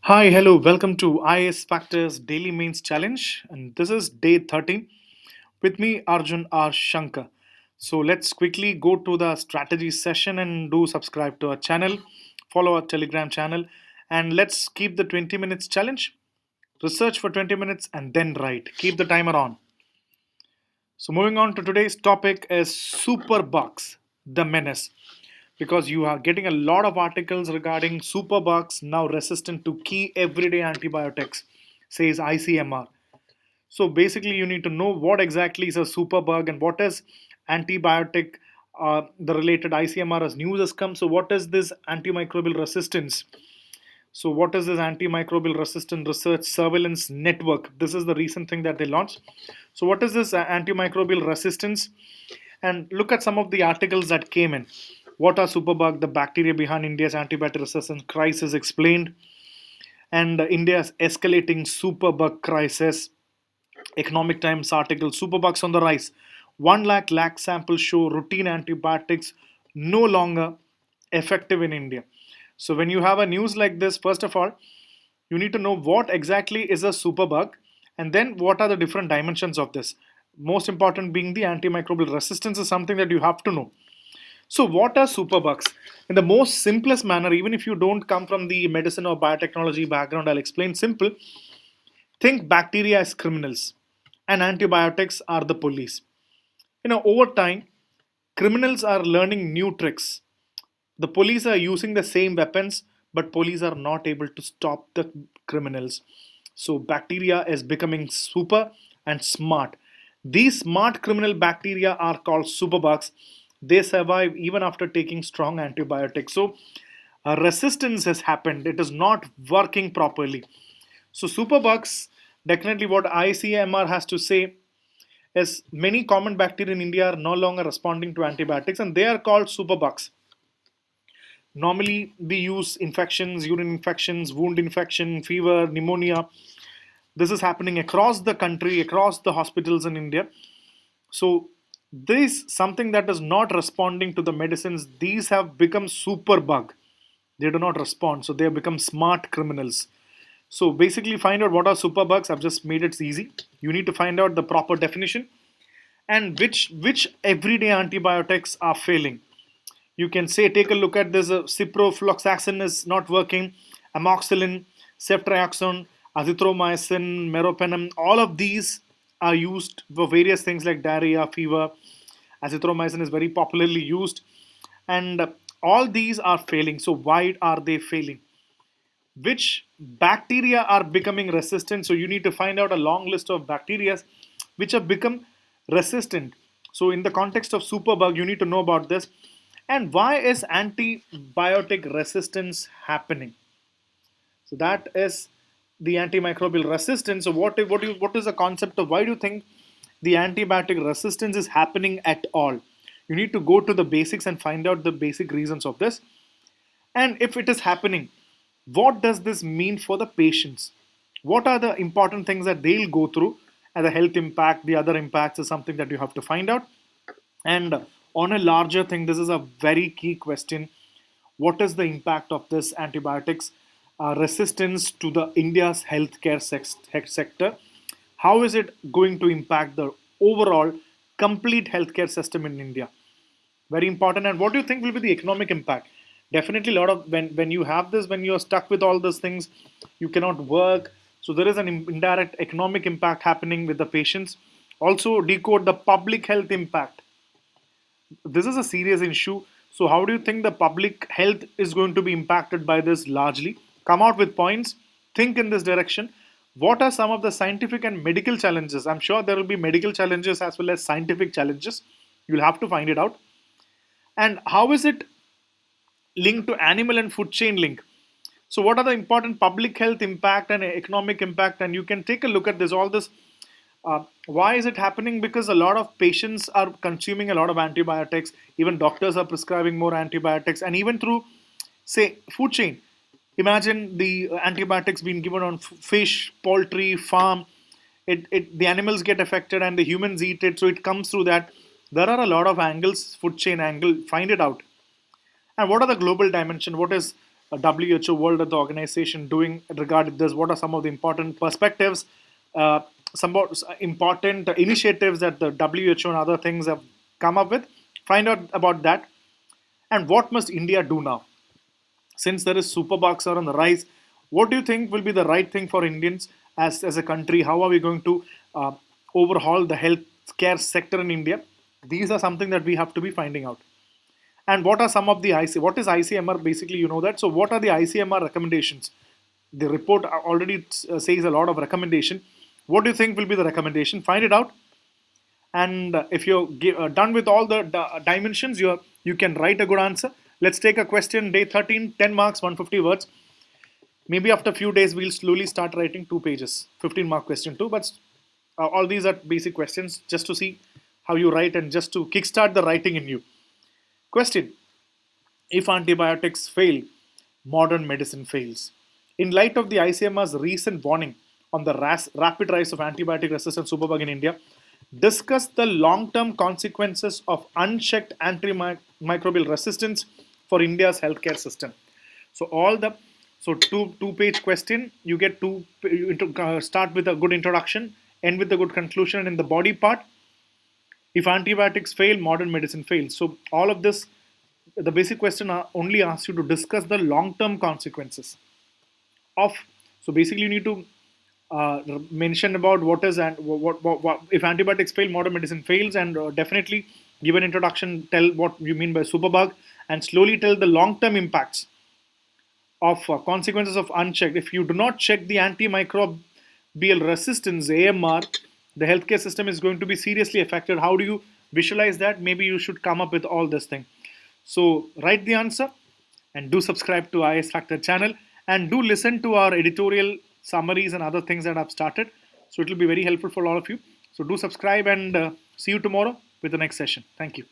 Hi, hello, welcome to IS Factors Daily Mains Challenge, and this is day 13 with me, Arjun R. Shankar. So let's quickly go to the strategy session and do subscribe to our channel, follow our Telegram channel, and let's keep the 20 minutes challenge. Research for 20 minutes and then write. Keep the timer on. So moving on to today's topic is Superbugs, the menace, because you are getting a lot of articles regarding superbugs now resistant to key everyday antibiotics, says ICMR. So basically, you need to know what exactly is a superbug and what is antibiotic. The related ICMR as news has come. So what is this antimicrobial resistance? So what is this antimicrobial resistant research surveillance network? This is the recent thing that they launched. So what is this antimicrobial resistance? And look at some of the articles that came in. What are superbug? The bacteria behind India's antibiotic resistance crisis explained, and India's escalating superbug crisis. Economic Times article: Superbugs on the rise. 1 lakh samples show routine antibiotics no longer effective in India. So when you have a news like this, first of all, you need to know what exactly is a superbug, and then what are the different dimensions of this. Most important being the antimicrobial resistance is something that you have to know. So, what are superbugs? In the most simplest manner, even if you don't come from the medicine or biotechnology background, I'll explain simple. Think bacteria as criminals and antibiotics are the police. Over time, criminals are learning new tricks. The police are using the same weapons, but police are not able to stop the criminals. So, bacteria is becoming super and smart. These smart criminal bacteria are called superbugs. They survive even after taking strong antibiotics. So, resistance has happened. It is not working properly. So, superbugs, definitely what ICMR has to say is many common bacteria in India are no longer responding to antibiotics and they are called superbugs. Normally, we use infections, urine infections, wound infection, fever, pneumonia. This is happening across the country, across the hospitals in India. So, this something that is not responding to the medicines, these have become super bug. They do not respond, so they have become smart criminals. So basically, find out what are superbugs. I've just made it easy. You need to find out the proper definition and which everyday antibiotics are failing. You can say, take a look at this. Ciprofloxacin is not working. Amoxicillin, ceftriaxone, azithromycin, meropenem. All of these are used for various things like diarrhea, fever. Azithromycin is very popularly used, and all these are failing. So why are they failing? Which bacteria are becoming resistant? So you need to find out a long list of bacteria which have become resistant. So in the context of superbug, you need to know about this. And why is antibiotic resistance happening? So that is the antimicrobial resistance. So what is the concept of why do you think the antibiotic resistance is happening at all? You need to go to the basics and find out the basic reasons of this. And if it is happening, what does this mean for the patients? What are the important things that they'll go through? And the health impact, the other impacts is something that you have to find out. And on a larger thing, this is a very key question. What is the impact of this antibiotics resistance to the India's healthcare sector? How is it going to impact the overall complete healthcare system in India? Very important. And what do you think will be the economic impact? Definitely a lot of when you have this, when you're stuck with all those things, you cannot work. So there is an indirect economic impact happening with the patients. Also decode the public health impact. This is a serious issue. So how do you think the public health is going to be impacted by this largely? Come out with points. Think in this direction. What are some of the scientific and medical challenges? I'm sure there will be medical challenges as well as scientific challenges. You'll have to find it out. And how is it linked to animal and food chain link? So what are the important public health impact and economic impact? And you can take a look at this. All this. Why is it happening? Because a lot of patients are consuming a lot of antibiotics. Even doctors are prescribing more antibiotics, and even through, say, food chain. Imagine the antibiotics being given on fish, poultry, farm. The animals get affected and the humans eat it. So it comes through that. There are a lot of angles, food chain angle. Find it out. And what are the global dimension? What is WHO, World Health Organization, doing regarding this? What are some of the important perspectives, uh, some important initiatives that the WHO and other things have come up with? Find out about that. And what must India do now? Since there is superbugs are on the rise, what do you think will be the right thing for Indians as a country? How are we going to uh, overhaul the healthcare sector in India? These are something that we have to be finding out. And what are some of the what is ICMR? Basically, you know that. So what are the ICMR recommendations? The report already says a lot of recommendation. What do you think will be the recommendation? Find it out. And if you're done with all the dimensions, you can write a good answer. Let's take a question. Day 13, 10 marks, 150 words. Maybe after a few days, we'll slowly start writing 2 pages, 15-mark question too. But all these are basic questions just to see how you write and just to kickstart the writing in you. Question: if antibiotics fail, modern medicine fails. In light of the ICMR's recent warning on the rapid rise of antibiotic resistant superbug in India, discuss the long term consequences of unchecked antimicrobial resistance for India's healthcare system. So, all the two-page question, you get start with a good introduction, end with a good conclusion, and in the body part, if antibiotics fail, modern medicine fails. So all of this, the basic question only asks you to discuss the long-term consequences of. So basically, you need to mention about what is and what if antibiotics fail, modern medicine fails, and definitely give an introduction, tell what you mean by superbug, and slowly tell the long-term impacts of consequences of unchecked. If you do not check the antimicrobial resistance AMR, the healthcare system is going to be seriously affected. How do you visualize that? Maybe you should come up with all this thing. So write the answer and do subscribe to IS Factor channel and do listen to our editorial summaries and other things that I've started. So it will be very helpful for all of you. So do subscribe and see you tomorrow with the next session. Thank you.